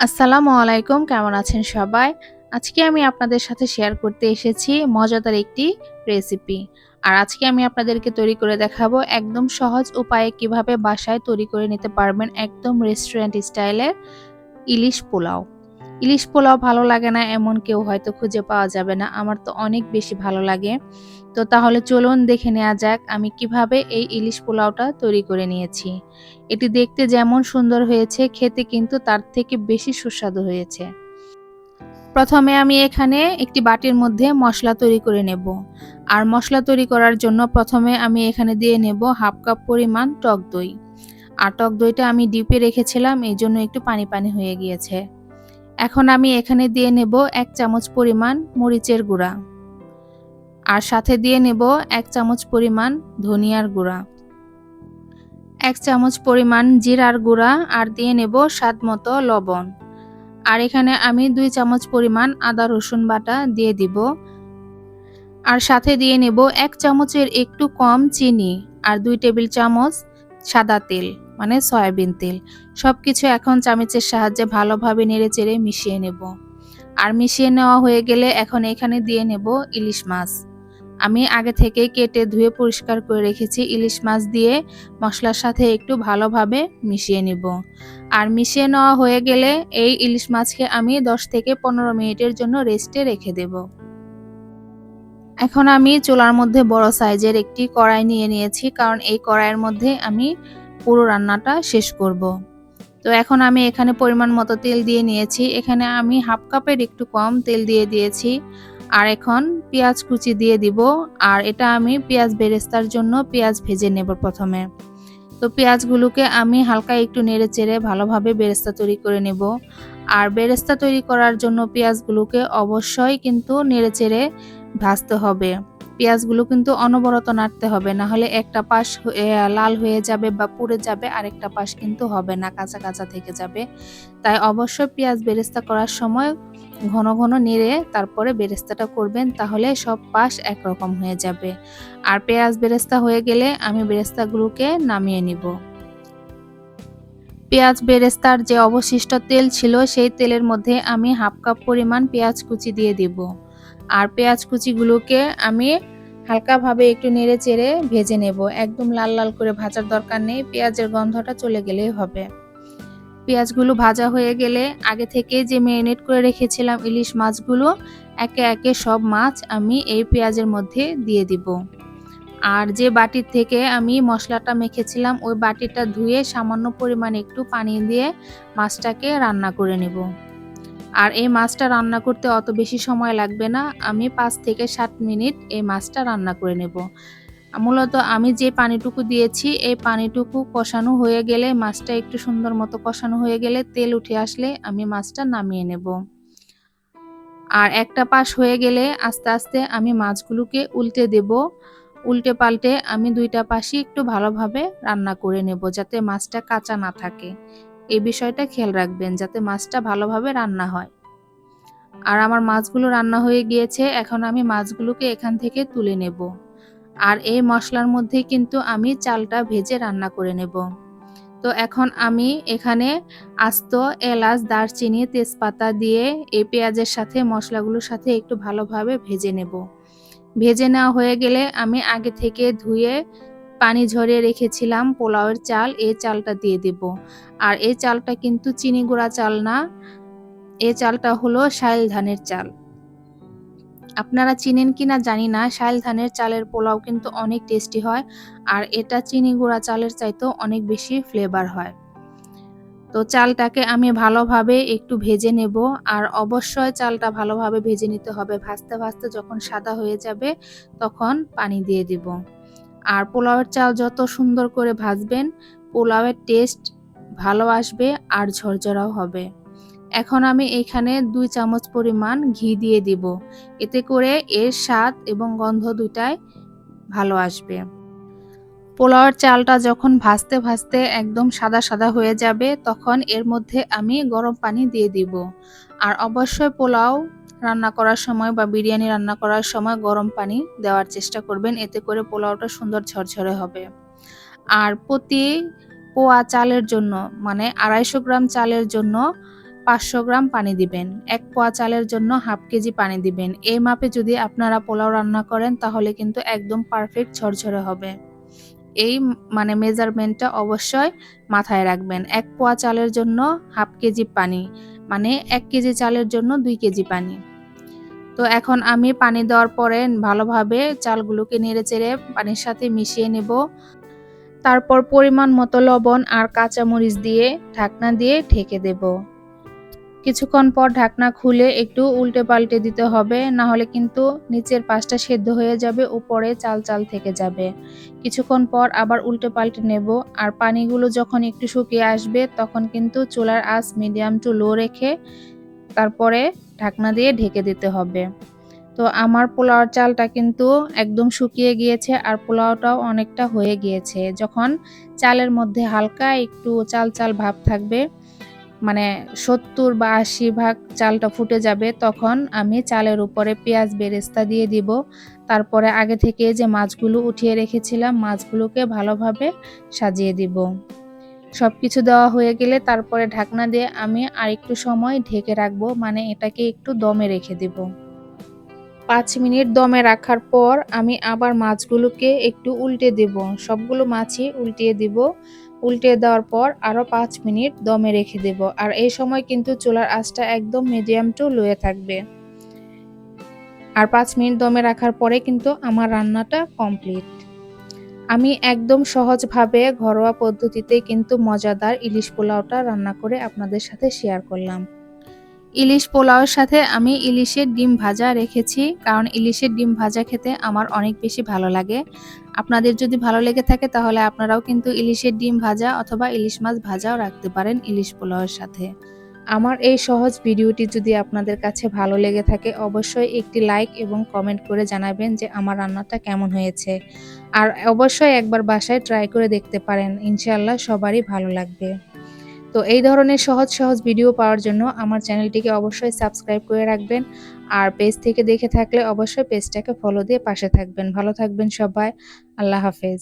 আসসালামু আলাইকুম, কেমন আছেন সবাই? আজকে আমি আপনাদের সাথে শেয়ার করতে এসেছি মজাদার একটি রেসিপি। আর আজকে আমি আপনাদেরকে তৈরি করে দেখাবো একদম সহজ উপায়ে কিভাবে বাসায় তৈরি করে নিতে পারবেন একদম রেস্টুরেন্ট স্টাইলের ইলিশ পোলাও। ইলিশ পোলাও ভালো লাগে না এমন কেউ হয়তো খুঁজে পাওয়া যাবে না। আমার তো অনেক বেশি ভালো লাগে। তো তাহলে চলুন দেখে নেওয়া যাক আমি কিভাবে এই ইলিশ পোলাওটা তৈরি করে নিয়েছি। এটি দেখতে যেমন সুন্দর হয়েছে, খেতে কিন্তু তার থেকে বেশি সুস্বাদু হয়েছে। প্রথমে আমি এখানে একটি বাটির মধ্যে মশলা তৈরি করে নেব। আর মশলা তৈরি করার জন্য প্রথমে আমি এখানে দিয়ে নেব 1/2 কাপ পরিমাণ টক দই। আর টক দইটা আমি ডিপে রেখেছিলাম, এইজন্য একটু পানি পানি হয়ে গিয়েছে। এখন আমি এখানে দিয়ে নেব 1 চামচ পরিমাণ মরিচের গুঁড়া। আর সাথে দিয়ে নেব 1 চামচ পরিমাণ ধনিয়ার গুঁড়া, 1 চামচ পরিমাণ জিরার গুঁড়া আর দিয়ে নেব স্বাদমতো লবণ। আর এখানে আমি 2 চামচ পরিমাণ আদা রসুন বাটা দিয়ে দিব। আর সাথে দিয়ে নেব 1 চামচের একটু কম চিনি আর 2 টেবিল চামচ সাদা তেল মানে সয়াবিন তেল। সবকিছু এখন চামচের সাহায্যে ভালোভাবে নেড়েচেড়ে মিশিয়ে নেব। আর মিশিয়ে নেওয়া হয়ে গেলে এখন এখানে দিয়ে নেব ইলিশ মাছ। আমি আগে থেকেই কেটে ধুয়ে পরিষ্কার করে রেখেছি ইলিশ মাছ দিয়ে মশলার সাথে একটু ভালোভাবে মিশিয়ে নিব। আর মিশিয়ে নেওয়া হয়ে গেলে এই ইলিশ মাছকে আমি 10 থেকে 15 মিনিটের জন্য রেস্টে রেখে দেব। এখন আমি চুলার মধ্যে বড় সাইজের একটি কড়াই নিয়ে নিয়েছি, কারণ এই কড়াইয়ের মধ্যে আমি পুরো রান্নাটা শেষ করব। তো এখন আমি এখানে পরিমাণ মতো তেল দিয়ে নিয়েছি। এখানে আমি 1/2 কাপের একটু কম তেল দিয়ে দিয়েছি। আর এখন পেঁয়াজ কুচি দিয়ে দিব। আর এটা আমি পেঁয়াজ বেরেস্তার জন্য পেঁয়াজ ভেজে নেব প্রথমে। তো পেঁয়াজগুলোকে আমি হালকা একটু নেড়েচেড়ে ভালোভাবে বেরেস্তা তৈরি করে নেব। আর বেরেস্তা তৈরি করার জন্য পেঁয়াজগুলোকে অবশ্যই কিন্তু নেড়েচেড়ে ভাজতে হবে। পেঁয়াজগুলো কিন্তু অনবরত নাড়তে হবে, না হলে একটা পাশ লাল হয়ে যাবে বা পুড়ে যাবে, আরেকটা পাশ কিন্তু হবে না, কাঁচা কাঁচা থেকে যাবে। তাই অবশ্যই পেঁয়াজ বেরেস্তা করার সময় ঘন ঘন নেড়ে তারপরে বেরেস্তাটা করবেন, তাহলে সব পাশ একরকম হয়ে যাবে। আর পেঁয়াজ বেরেস্তা হয়ে গেলে আমি বেরেস্তাগুলোকে নামিয়ে নিব। পেঁয়াজ বেরেস্তার যে অবশিষ্ট তেল ছিল সেই তেলের মধ্যে আমি 1/2 কাপ পরিমাণ পেঁয়াজ কুচি দিয়ে দিব। আর পেঁয়াজ কুচিগুলোকে আমি হালকাভাবে একটু নেড়ে চেড়ে ভেজে নেব। একদম লাল লাল করে ভাজার দরকার নেই, পেঁয়াজের গন্ধটা চলে গেলেই হবে। পেঁয়াজগুলো ভাজা হয়ে গেলে আগে থেকে যে ম্যারিনেট করে রেখেছিলাম ইলিশ মাছগুলো, একে একে সব মাছ আমি এই পেঁয়াজের মধ্যে দিয়ে দিব। আর যে বাটির থেকে আমি মশলাটা মেখেছিলাম ওই বাটিটা ধুয়ে সামান্য পরিমাণে একটু পানি দিয়ে মাছটাকে রান্না করে নেব। আর এই মাছটা রান্না করতে অত বেশি সময় লাগবে না, আমি 5 থেকে 7 মিনিট এই মাছটা রান্না করে নেব। মূলত আমি যে পানিটুকু দিয়েছি এই পানিটুকু কষানো হয়ে গেলে, মাছটা একটু সুন্দর মতো কষানো হয়ে গেলে, তেল উঠে আসলে আমি মাছটা নামিয়ে নেব। আর একটা পাশ হয়ে গেলে আস্তে আস্তে আমি মাছগুলোকে উল্টে দেব। উল্টে পাল্টে আমি দুইটা পাশই একটু ভালোভাবে রান্না করে নেব, যাতে মাছটা কাঁচা না থাকে। এই বিষয়টা খেয়াল রাখবেন যাতে মাছটা ভালোভাবে রান্না হয়। আর আমার মাছগুলো রান্না হয়ে গিয়েছে, এখন আমি মাছগুলোকে এখান থেকে তুলে নেব। আর এই মশলার মধ্যে কিন্তু আমি চালটা ভেজে রান্না করে নেব। তো এখন আমি এখানে আস্ত এলাচ, দারচিনি, তেজপাতা দিয়ে এই পেঁয়াজের সাথে মশলাগুলোর সাথে একটু ভালোভাবে ভেজে নেব। ভেজে নেওয়া হয়ে গেলে আমি আগে থেকে ধুয়ে পানি ঝরিয়ে রেখেছিলাম পোলাওয়ের চাল, এই চালটা দিয়ে দেব। আর এই চালটা কিন্তু চিনি গুঁড়া চাল না, এই চালটা হলো শাইল ধানের চাল। আপনারা চিনেন কিনা জানি না, শাইল ধানের চালের পোলাও কিন্তু অনেক টেস্টি হয়। আর এটা চিনি গুঁড়া চালের চাইতেও অনেক বেশি ফ্লেভার হয়। তো চালটাকে আমি ভালোভাবে একটু ভেজে নেব। আর অবশ্যই চালটা ভালোভাবে ভেজে নিতে হবে। ভাজতে ভাজতে যখন সাদা হয়ে যাবে তখন পানি দিয়ে দিব। আর পোলাওয়ের চাল যত সুন্দর করে ভাজবেন পোলাওয়ের টেস্ট ভালো আসবে আর ঝরঝরাও হবে। এখন আমি এখানে 2 চামচ পরিমাণ ঘি দিয়ে দিব। এতে করে এর স্বাদ এবং গন্ধ দুটাই ভালো আসবে। পোলাওয়ের চালটা যখন ভাজতে ভাজতে একদম সাদা সাদা হয়ে যাবে তখন এর মধ্যে আমি গরম পানি দিয়ে দিব। আর অবশ্যই পোলাও রান্না করার সময় বা বিরিয়ানি রান্না করার সময় গরম পানি দেওয়ার চেষ্টা করবেন, এতে করে পোলাওটা সুন্দর ঝরঝরে হবে। আর প্রতি পোয়া চালের জন্য মানে 250 গ্রাম চালের জন্য 500 গ্রাম পানি দিবেন। 1 পোয়া চালের জন্য হাফ কেজি পানি দিবেন। এই মাপে যদি আপনারা পোলাও রান্না করেন তাহলে কিন্তু একদম পারফেক্ট ঝরঝরে হবে। এই মানে মেজারমেন্টটা অবশ্যই মাথায় রাখবেন। 1 পোয়া চালের জন্য হাফ কেজি পানি, মানে 1 কেজি চালের জন্য 2 কেজি পানি। তো এখন আমি পানি দেওয়ার পরে ভালোভাবে চালগুলোকে নেড়েচেড়ে পানির সাথে মিশিয়ে নেব। তারপর পরিমাণ মতো লবণ আর কাঁচামরিচ দিয়ে ঢাকনা দিয়ে ঢেকে দেব। কিছুক্ষণ পর ঢাকনা খুলে একটু উল্টে পাল্টে দিতে হবে, না হলে কিন্তু নিচের পাশটা সেদ্ধ হয়ে যাবে, উপরে চাল চাল থেকে যাবে। কিছুক্ষণ পর আবার উল্টে পাল্টে নেব। আর পানিগুলো যখন একটু শুকিয়ে আসবে তখন কিন্তু চুলার আঁচ মিডিয়াম টু লো রেখে তারপরে ঢাকনা দিয়ে ঢেকে দিতে হবে। তো আমার পোলাওর চালটা কিন্তু একদম শুকিয়ে গিয়েছে আর পোলাওটাও অনেকটা হয়ে গিয়েছে। যখন চালের মধ্যে হালকা একটু চাল চাল ভাব থাকবে, মানে 70 বা 80 ভাগ চালটা ফুটে যাবে, তখন আমি চালের উপরে পেঁয়াজ বেরেস্তা দিয়ে দিব। তারপরে আগে থেকে যে মাছগুলো উঠিয়ে রেখেছিলাম মাছগুলোকে ভালোভাবে সাজিয়ে দিব। সবকিছু দেওয়া হয়ে গেলে তারপরে ঢাকনা দিয়ে আমি আরেকটু সময় ঢেকে রাখবো, মানে এটাকে একটু দমে রেখে দিব। 5 মিনিট দমে রাখার পর আমি আবার মাছগুলোকে একটু উল্টে দেব। সবগুলো মাছই উল্টিয়ে দিব। উল্টে দেওয়ার পর আরও 5 মিনিট দমে রেখে দেব। আর এই সময় কিন্তু চুলার আঁচটা একদম মিডিয়াম টু লোয়ে থাকবে। আর 5 মিনিট দমে রাখার পরে কিন্তু আমার রান্নাটা কমপ্লিট। আমি একদম সহজভাবে ঘরোয়া পদ্ধতিতে কিন্তু মজাদার ইলিশ পোলাওটা রান্না করে আপনাদের সাথে শেয়ার করলাম। ইলিশ পোলাওয়ের সাথে আমি ইলিশের ডিম ভাজা রেখেছি, কারণ ইলিশের ডিম ভাজা খেতে আমার অনেক বেশি ভালো লাগে। আপনাদের যদি ভালো লেগে থাকে তাহলে আপনারাও কিন্তু ইলিশের ডিম ভাজা অথবা ইলিশ মাছ ভাজাও রাখতে পারেন ইলিশ পোলাওয়ের সাথে। আমার এই সহজ ভিডিওটি যদি আপনাদের কাছে ভালো লেগে থাকে অবশ্যই একটি লাইক এবং কমেন্ট করে জানাবেন যে আমার রান্নাটা কেমন হয়েছে। আর অবশ্যই একবার বাসায় ট্রাই করে দেখতে পারেন, ইনশাআল্লাহ সবারই ভালো লাগবে। তো এই ধরনের সহজ সহজ ভিডিও পাওয়ার জন্য আমার চ্যানেলটিকে অবশ্যই সাবস্ক্রাইব করে রাখবেন। আর পেজ থেকে দেখে থাকলে অবশ্যই পেজটাকে ফলো দিয়ে পাশে থাকবেন। ভালো থাকবেন সবাই। আল্লাহ হাফেজ।